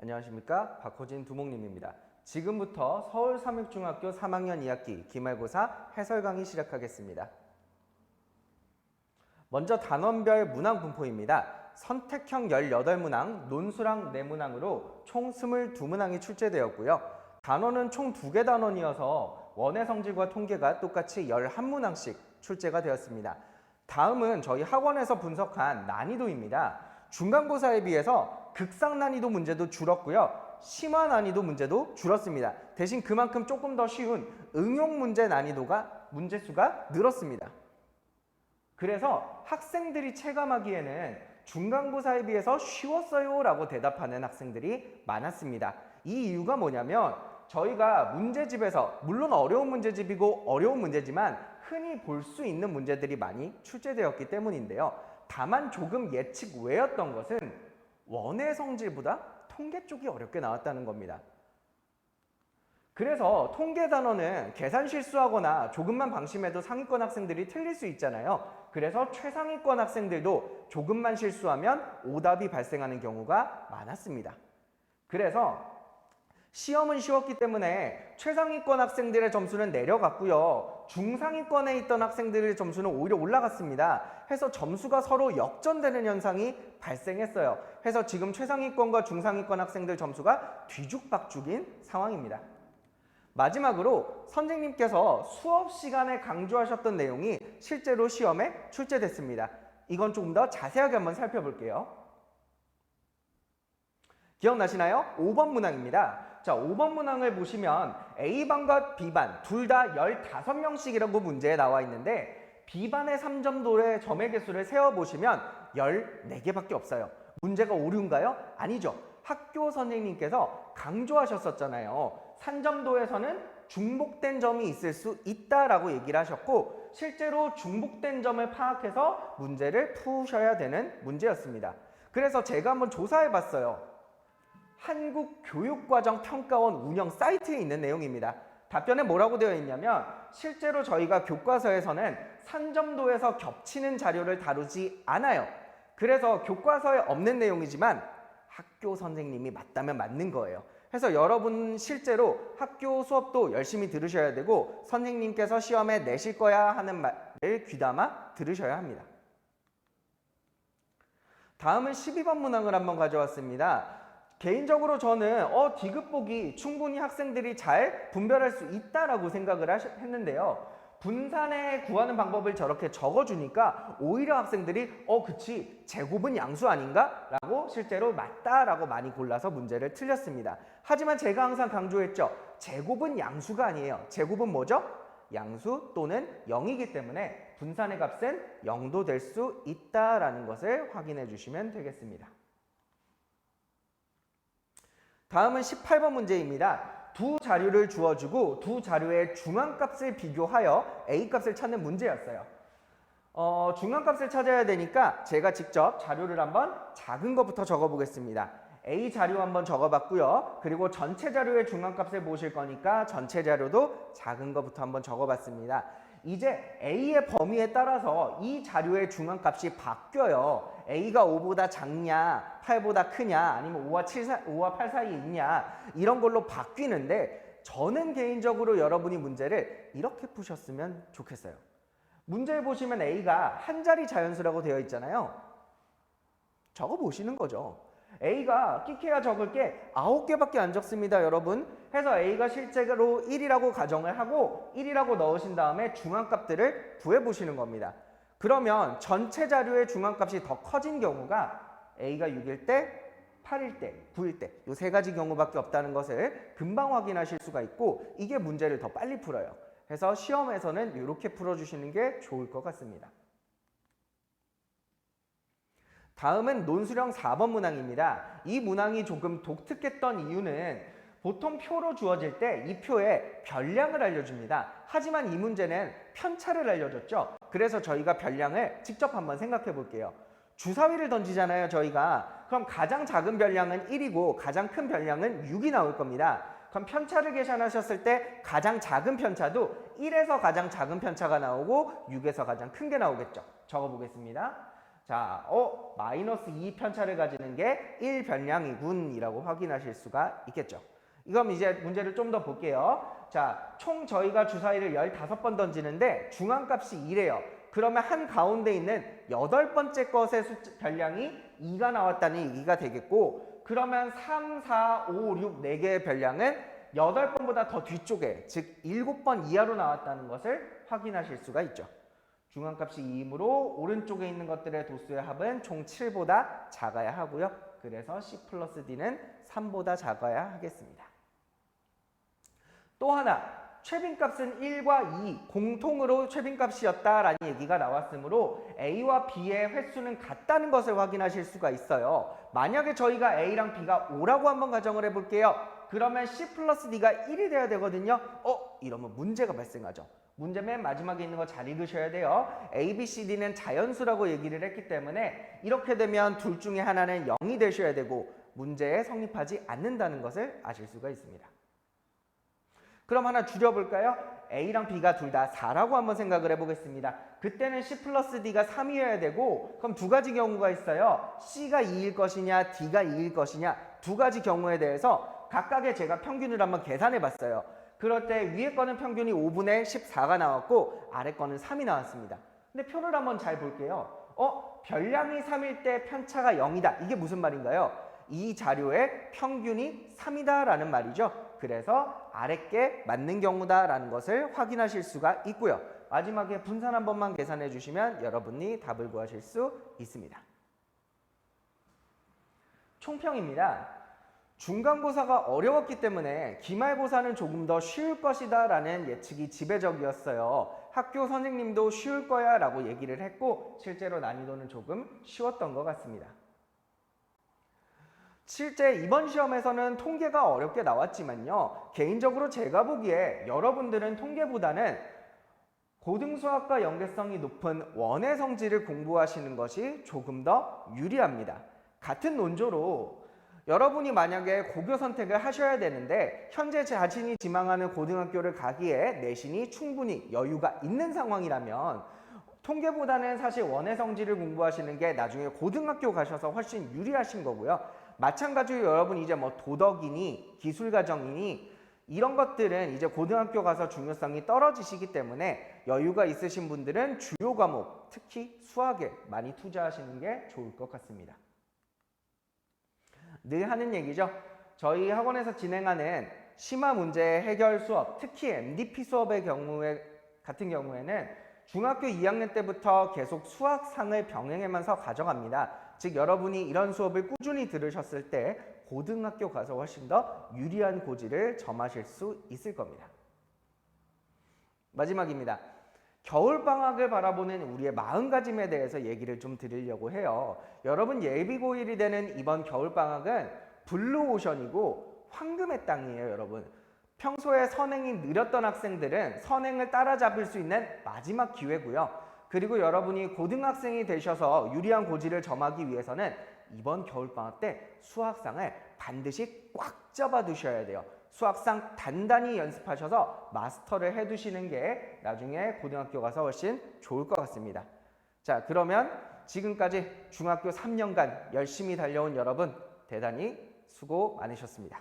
안녕하십니까, 박호진 두목님입니다. 지금부터 서울삼육중학교 3학년 2학기 기말고사 해설 강의 시작하겠습니다. 먼저 단원별 문항 분포입니다. 선택형 18문항, 논술항 4문항으로 총 22문항이 출제되었고요. 단원은 총 2개 단원이어서 원의 성질과 통계가 똑같이 11문항씩 출제가 되었습니다. 다음은 저희 학원에서 분석한 난이도입니다. 중간고사에 비해서 극상 난이도 문제도 줄었고요. 심화 난이도 문제도 줄었습니다. 대신 그만큼 조금 더 쉬운 응용 문제 난이도가 문제수가 늘었습니다. 그래서 학생들이 체감하기에는 중간고사에 비해서 쉬웠어요 라고 대답하는 학생들이 많았습니다. 이 이유가 뭐냐면 저희가 문제집에서 물론 어려운 문제집이고 어려운 문제지만 흔히 볼 수 있는 문제들이 많이 출제되었기 때문인데요. 다만 조금 예측 외였던 것은 원의 성질보다 통계 쪽이 어렵게 나왔다는 겁니다. 그래서 통계 단원은 계산 실수하거나 조금만 방심해도 상위권 학생들이 틀릴 수 있잖아요. 그래서 최상위권 학생들도 조금만 실수하면 오답이 발생하는 경우가 많았습니다. 그래서 시험은 쉬웠기 때문에 최상위권 학생들의 점수는 내려갔고요. 중상위권에 있던 학생들의 점수는 오히려 올라갔습니다. 해서 점수가 서로 역전되는 현상이 발생했어요. 해서 지금 최상위권과 중상위권 학생들 점수가 뒤죽박죽인 상황입니다. 마지막으로 선생님께서 수업 시간에 강조하셨던 내용이 실제로 시험에 출제됐습니다. 이건 조금 더 자세하게 한번 살펴볼게요. 기억나시나요? 5번 문항입니다. 자, 5번 문항을 보시면 A반과 B반 둘 다 15명씩이라고 문제에 나와 있는데 B반의 3점도의 점의 개수를 세어보시면 14개밖에 없어요. 문제가 오류인가요? 아니죠. 학교 선생님께서 강조하셨었잖아요. 3점도에서는 중복된 점이 있을 수 있다라고 얘기를 하셨고 실제로 중복된 점을 파악해서 문제를 푸셔야 되는 문제였습니다. 그래서 제가 한번 조사해봤어요. 한국교육과정평가원 운영 사이트에 있는 내용입니다. 답변에 뭐라고 되어 있냐면 실제로 저희가 교과서에서는 3점도에서 겹치는 자료를 다루지 않아요. 그래서 교과서에 없는 내용이지만 학교 선생님이 맞다면 맞는 거예요. 그래서 여러분 실제로 학교 수업도 열심히 들으셔야 되고 선생님께서 시험에 내실 거야 하는 말을 귀담아 들으셔야 합니다. 다음은 12번 문항을 한번 가져왔습니다. 개인적으로 저는 디귿보기 충분히 학생들이 잘 분별할 수 있다라고 생각을 했는데요. 분산에 구하는 방법을 저렇게 적어주니까 오히려 학생들이 그치 제곱은 양수 아닌가? 라고 실제로 맞다라고 많이 골라서 문제를 틀렸습니다. 하지만 제가 항상 강조했죠. 제곱은 양수가 아니에요. 제곱은 뭐죠? 양수 또는 0이기 때문에 분산의 값은 0도 될 수 있다라는 것을 확인해 주시면 되겠습니다. 다음은 18번 문제입니다. 두 자료를 주어주고 두 자료의 중앙값을 비교하여 A값을 찾는 문제였어요. 중앙값을 찾아야 되니까 제가 직접 자료를 한번 작은 것부터 적어보겠습니다. A 자료 한번 적어봤고요. 그리고 전체 자료의 중앙값을 보실 거니까 전체 자료도 작은 것부터 한번 적어봤습니다. 이제 A의 범위에 따라서 이 자료의 중앙값이 바뀌어요. A가 5보다 작냐, 8보다 크냐, 아니면 5와 8 사이에 있냐 이런 걸로 바뀌는데 저는 개인적으로 여러분이 문제를 이렇게 푸셨으면 좋겠어요. 문제를 보시면 A가 한 자리 자연수라고 되어 있잖아요. 적어보시는 거죠. A가 끼케야 적을 게 9개밖에 안 적습니다, 여러분. 해서 A가 실제로 1이라고 가정을 하고 1이라고 넣으신 다음에 중앙값들을 구해보시는 겁니다. 그러면 전체 자료의 중앙값이 더 커진 경우가 A가 6일 때, 8일 때, 9일 때 이 세 가지 경우밖에 없다는 것을 금방 확인하실 수가 있고 이게 문제를 더 빨리 풀어요. 그래서 시험에서는 이렇게 풀어주시는 게 좋을 것 같습니다. 다음은 논술형 4번 문항입니다. 이 문항이 조금 독특했던 이유는 보통 표로 주어질 때 이 표에 별량을 알려줍니다. 하지만 이 문제는 편차를 알려줬죠. 그래서 저희가 별량을 직접 한번 생각해 볼게요. 주사위를 던지잖아요, 저희가. 그럼 가장 작은 별량은 1이고 가장 큰 별량은 6이 나올 겁니다. 그럼 편차를 계산하셨을 때 가장 작은 편차도 1에서 가장 작은 편차가 나오고 6에서 가장 큰 게 나오겠죠. 적어보겠습니다. 자, 마이너스 2 편차를 가지는 게 1변량이군 이라고 확인하실 수가 있겠죠. 이건 이제 문제를 좀 더 볼게요. 자, 총 저희가 주사위를 15번 던지는데 중앙값이 2래요. 그러면 한 가운데 있는 8번째 것의 변량이 2가 나왔다는 얘기가 되겠고, 그러면 3, 4, 5, 6, 4개의 변량은 8번보다 더 뒤쪽에, 즉 7번 이하로 나왔다는 것을 확인하실 수가 있죠. 중앙값이 2이므로 오른쪽에 있는 것들의 도수의 합은 총 7보다 작아야 하고요. 그래서 C 플러스 D는 3보다 작아야 하겠습니다. 또 하나, 최빈값은 1과 2 공통으로 최빈값이었다라는 얘기가 나왔으므로 A와 B의 횟수는 같다는 것을 확인하실 수가 있어요. 만약에 저희가 A랑 B가 5라고 한번 가정을 해볼게요. 그러면 C 플러스 D가 1이 돼야 되거든요. 이러면 문제가 발생하죠. 문제 맨 마지막에 있는 거 잘 읽으셔야 돼요. A, B, C, D는 자연수라고 얘기를 했기 때문에 이렇게 되면 둘 중에 하나는 0이 되셔야 되고 문제에 성립하지 않는다는 것을 아실 수가 있습니다. 그럼 하나 줄여볼까요? A랑 B가 둘 다 4라고 한번 생각을 해보겠습니다. 그때는 C 플러스 D가 3이어야 되고, 그럼 두 가지 경우가 있어요. C가 2일 것이냐 D가 2일 것이냐, 두 가지 경우에 대해서 각각의 제가 평균을 한번 계산해 봤어요. 그럴 때 위에 거는 평균이 5분의 14가 나왔고 아래 거는 3이 나왔습니다. 근데 표를 한번 잘 볼게요. 변량이 3일 때 편차가 0이다. 이게 무슨 말인가요? 이 자료의 평균이 3이다 라는 말이죠. 그래서 아랫게 맞는 경우다 라는 것을 확인하실 수가 있고요. 마지막에 분산 한 번만 계산해 주시면 여러분이 답을 구하실 수 있습니다. 총평입니다. 중간고사가 어려웠기 때문에 기말고사는 조금 더 쉬울 것이다 라는 예측이 지배적이었어요. 학교 선생님도 쉬울 거야 라고 얘기를 했고 실제로 난이도는 조금 쉬웠던 것 같습니다. 실제 이번 시험에서는 통계가 어렵게 나왔지만요. 개인적으로 제가 보기에 여러분들은 통계보다는 고등수학과 연계성이 높은 원의 성질을 공부하시는 것이 조금 더 유리합니다. 같은 논조로 여러분이 만약에 고교 선택을 하셔야 되는데 현재 자신이 지망하는 고등학교를 가기에 내신이 충분히 여유가 있는 상황이라면 통계보다는 사실 원의 성질을 공부하시는 게 나중에 고등학교 가셔서 훨씬 유리하신 거고요. 마찬가지로 여러분 이제 뭐 도덕이니 기술과정이니 이런 것들은 이제 고등학교 가서 중요성이 떨어지시기 때문에 여유가 있으신 분들은 주요 과목, 특히 수학에 많이 투자하시는 게 좋을 것 같습니다. 늘 하는 얘기죠. 저희 학원에서 진행하는 심화 문제 해결 수업, 특히 MDP 수업의 같은 경우에는 중학교 2학년 때부터 계속 수학상을 병행하면서 가져갑니다. 즉 여러분이 이런 수업을 꾸준히 들으셨을 때 고등학교 가서 훨씬 더 유리한 고지를 점하실 수 있을 겁니다. 마지막입니다. 겨울방학을 바라보는 우리의 마음가짐에 대해서 얘기를 좀 드리려고 해요. 여러분 예비고1이 되는 이번 겨울방학은 블루오션이고 황금의 땅이에요. 여러분 평소에 선행이 느렸던 학생들은 선행을 따라잡을 수 있는 마지막 기회고요. 그리고 여러분이 고등학생이 되셔서 유리한 고지를 점하기 위해서는 이번 겨울방학 때 수학상을 반드시 꽉 잡아 두셔야 돼요. 수학상 단단히 연습하셔서 마스터를 해두시는 게 나중에 고등학교 가서 훨씬 좋을 것 같습니다. 자, 그러면 지금까지 중학교 3년간 열심히 달려온 여러분 대단히 수고 많으셨습니다.